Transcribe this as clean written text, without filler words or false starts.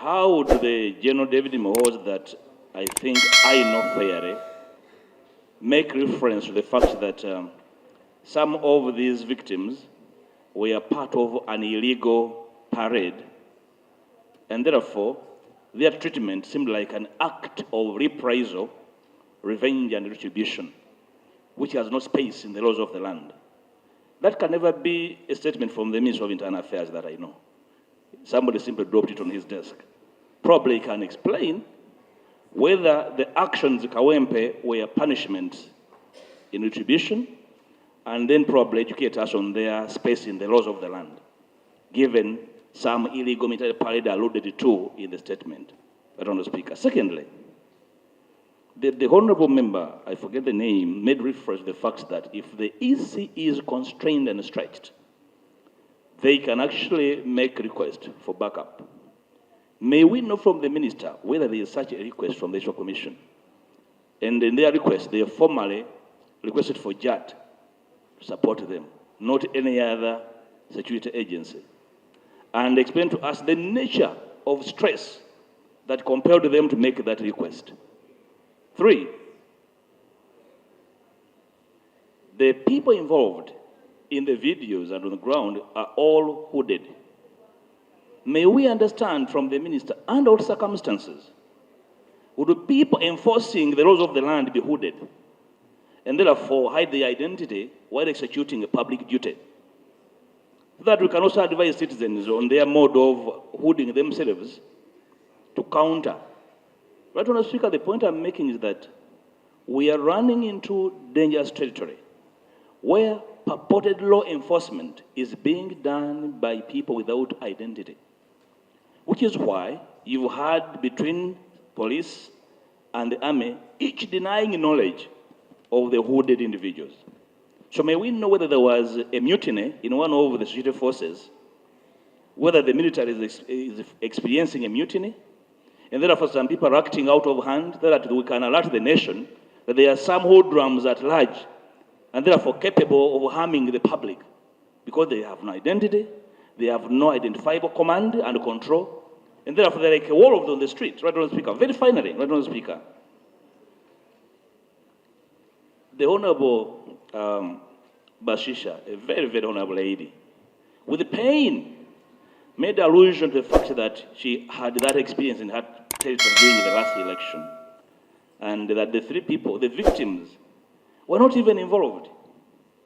how would the General David Mohoz that I think I know fairly make reference to the fact that some of these victims were part of an illegal parade, and therefore their treatment seemed like an act of reprisal, revenge, and retribution, which has no space in the laws of the land. That can never be a statement from the Minister of Internal Affairs that I know. Somebody simply dropped it on his desk. Probably can explain whether the actions of Kawempe were punishments in retribution, and then probably educate us on their space in the laws of the land, given some illegal military parade alluded to in the statement. I don't know, Speaker. Secondly, the honorable member, I forget the name, made reference to the fact that if the EC is constrained and stretched, they can actually make request for backup. May we know from the minister whether there is such a request from the Electoral Commission? And in their request, they have formally requested for JAT to support them, not any other security agency. And explain to us the nature of stress that compelled them to make that request. 3, the people involved in the videos and on the ground are all hooded. May we understand from the minister, under all circumstances, would people enforcing the laws of the land be hooded and therefore hide their identity while executing a public duty? So that we can also advise citizens on their mode of hooding themselves to counter. Right, Honourable Speaker, the point I'm making is that we are running into dangerous territory where purported law enforcement is being done by people without identity, which is why you've had between police and the army, each denying knowledge of the hooded individuals. So may we know whether there was a mutiny in one of the security forces, whether the military is experiencing a mutiny, and therefore some people are acting out of hand, so that we can alert the nation that there are some hoodlums at large, and therefore capable of harming the public, because they have no identity, they have no identifiable command and control, and therefore they're like a wall of them on the street. Right, Honourable Speaker. Very finally, right, Honourable Speaker, the Honourable Bashisha, a very, very honourable lady, with pain, made allusion to the fact that she had that experience in her territory during the last election, and that the 3 people, the victims, were not even involved